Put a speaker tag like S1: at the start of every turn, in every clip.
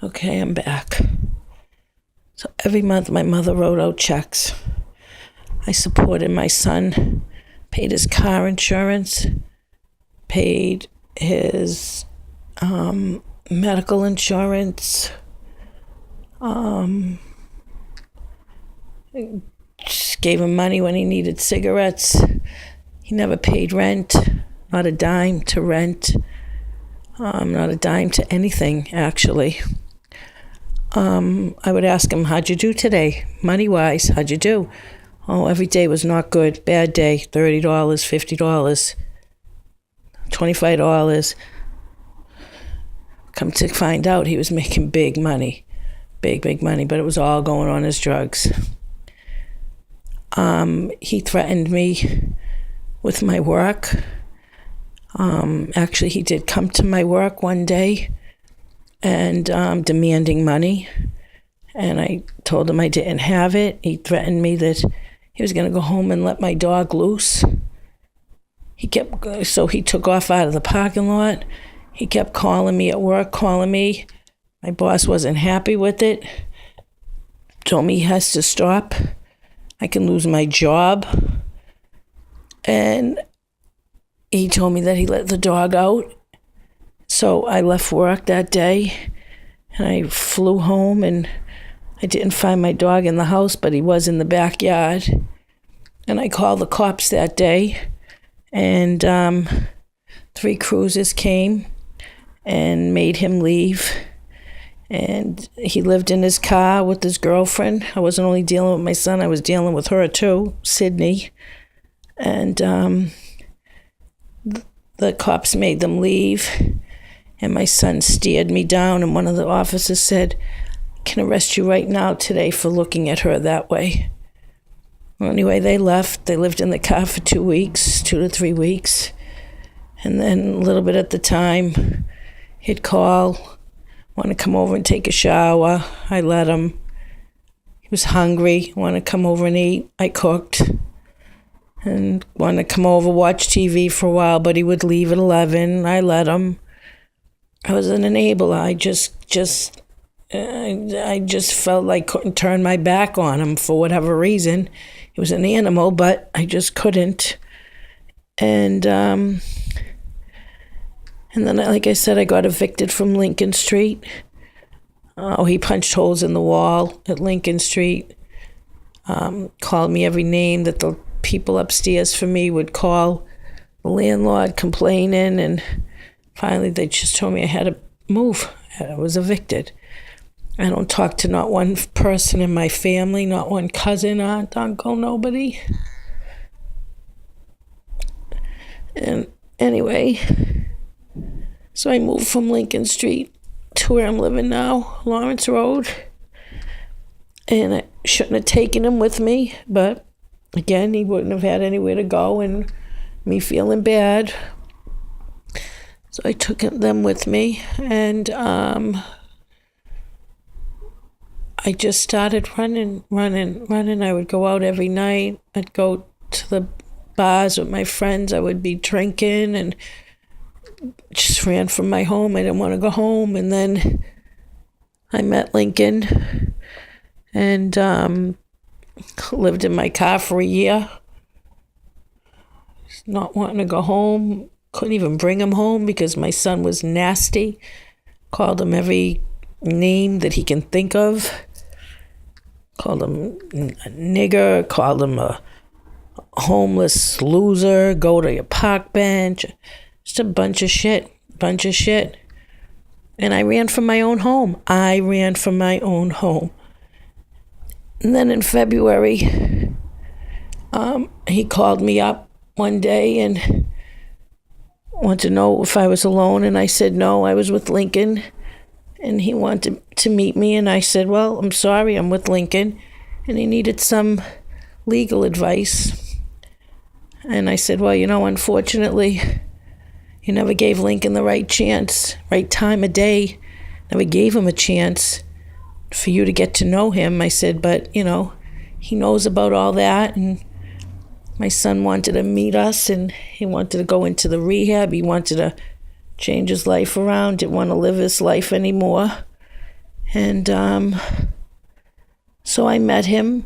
S1: Okay, I'm back. So every month my mother wrote out checks. I supported my son, paid his car insurance, paid his medical insurance, just gave him money when he needed cigarettes. He never paid rent, not a dime to rent, not a dime to anything, actually. I would ask him, how'd you do today? Money-wise, how'd you do? Oh, every day was not good. Bad day, $30, $50, $25. Come to find out, he was making big money, big money, but it was all going on his drugs. He threatened me with my work. Actually, he did come to my work one day and demanding money. And I told him I didn't have it. He threatened me that he was going to go home and let my dog loose. So he took off out of the parking lot. He kept calling me at work, calling me. My boss wasn't happy with it. Told me he has to stop. I can lose my job. And he told me that he let the dog out. So I left work that day and I flew home, and I didn't find my dog in the house, but he was in the backyard. And I called the cops that day, and 3 cruisers came and made him leave. And he lived in his car with his girlfriend. I wasn't only dealing with my son, I was dealing with her too, Sydney. And the cops made them leave. And my son stared me down, and one of the officers said, I can arrest you right now today for looking at her that way. Well, anyway, they left. They lived in the car for 2 weeks, 2 to 3 weeks. And then a little bit at the time, he'd call, want to come over and take a shower. I let him. He was hungry, wanted to come over and eat. I cooked. And wanted to come over, watch TV for a while, but he would leave at 11. I let him. I was an enabler. I just felt like I couldn't turn my back on him for whatever reason. He was an animal, but I just couldn't. And then, like I said, I got evicted from Lincoln Street. He punched holes in the wall at Lincoln Street. Called me every name that the people upstairs for me would call the landlord complaining, and finally they just told me I had to move. I was evicted. I don't talk to not one person in my family, not one cousin, aunt, uncle, nobody. And anyway, so I moved from Lincoln Street to where I'm living now, Lawrence Road. And I shouldn't have taken him with me, but again, he wouldn't have had anywhere to go, and me feeling bad. So I took them with me, and I just started running. I would go out every night. I'd go to the bars with my friends. I would be drinking and just ran from my home. I didn't want to go home. And then I met Lincoln and lived in my car for a year. Not wanting to go home. Couldn't even bring him home because my son was nasty. Called him every name that he can think of. Called him a nigger, called him a homeless loser, go to your park bench. Just a bunch of shit. And I ran from my own home. And then in February, he called me up one day and wanted to know if I was alone. And I said no, I was with Lincoln. And he wanted to meet me, and I said, well, I'm sorry, I'm with Lincoln. And he needed some legal advice. And I said, well, unfortunately, you never gave Lincoln the right chance, right time of day. Never gave him a chance for you to get to know him. I said, but, he knows about all that. And my son wanted to meet us, and he wanted to go into the rehab. He wanted to change his life around, didn't want to live his life anymore. And so I met him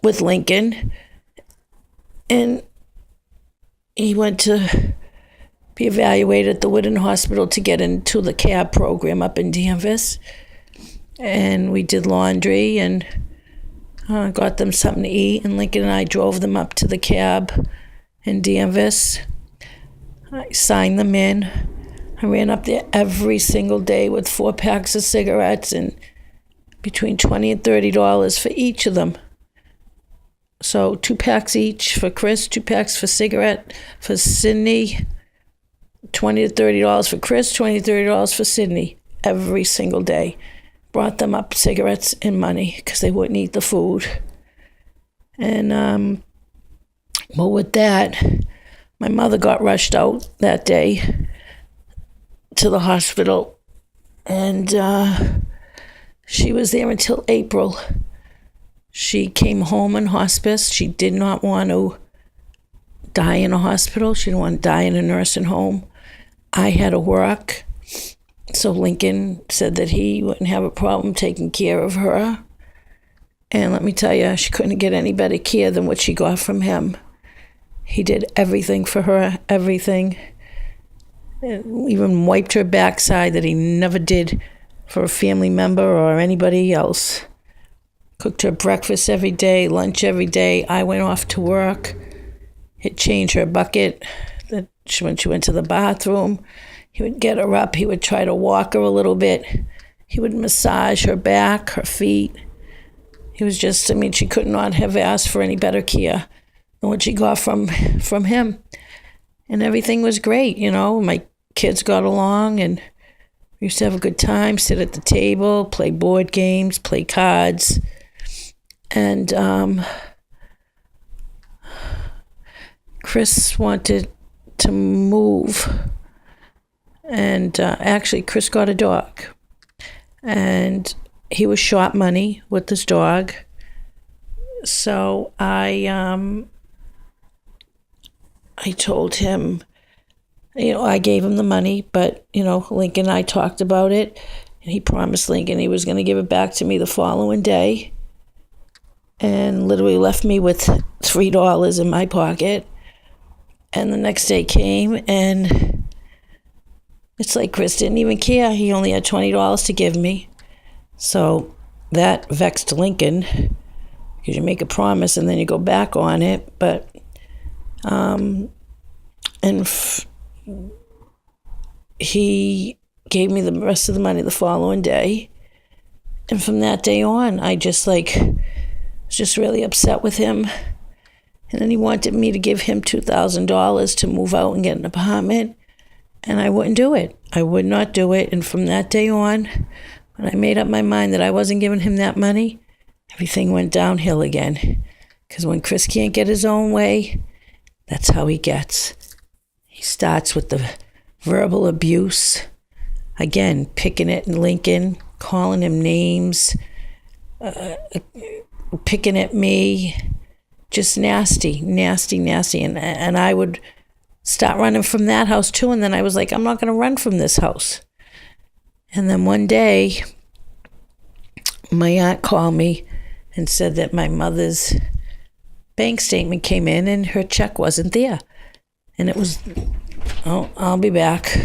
S1: with Lincoln, and he went to be evaluated at the Whitton Hospital to get into the CAB program up in Danvers. And we did laundry and got them something to eat, and Lincoln and I drove them up to the CAB in Danvers. I signed them in. I ran up there every single day with 4 packs of cigarettes and between $20 and $30 for each of them. So 2 packs each for Chris, 2 packs for cigarette for Sydney, $20 to $30 for Chris, $20 to $30 for Sydney, every single day. Brought them up cigarettes and money because they wouldn't eat the food. And well, with that, my mother got rushed out that day to the hospital, and she was there until April. She came home in hospice. She did not want to die in a hospital. She didn't want to die in a nursing home. I had to work, so Lincoln said that he wouldn't have a problem taking care of her. And let me tell you, she couldn't get any better care than what she got from him. He did everything for her, everything. And even wiped her backside that he never did for a family member or anybody else. Cooked her breakfast every day, lunch every day. I went off to work. He'd change her bucket when she went to the bathroom. He would get her up. He would try to walk her a little bit. He would massage her back, her feet. He was just, she could not have asked for any better care than what she got from him. And everything was great, My kids got along, and we used to have a good time, sit at the table, play board games, play cards. And Chris wanted to move. And actually, Chris got a dog. And he was short money with this dog. So I told him, I gave him the money, but, Lincoln and I talked about it, and he promised Lincoln he was going to give it back to me the following day, and literally left me with $3 in my pocket. And the next day came, and it's like Chris didn't even care. He only had $20 to give me. So that vexed Lincoln, because you make a promise and then you go back on it. But he gave me the rest of the money the following day. And from that day on, I was just really upset with him. And then he wanted me to give him $2,000 to move out and get an apartment. And I wouldn't do it. I would not do it. And from that day on, when I made up my mind that I wasn't giving him that money, everything went downhill again. Because when Chris can't get his own way, that's how he gets. He starts with the verbal abuse. Again, picking at Lincoln, calling him names, picking at me. Just nasty. And I would start running from that house too. And then I was like, I'm not going to run from this house. And then one day, my aunt called me and said that my mother's bank statement came in and her check wasn't there. And it was, I'll be back.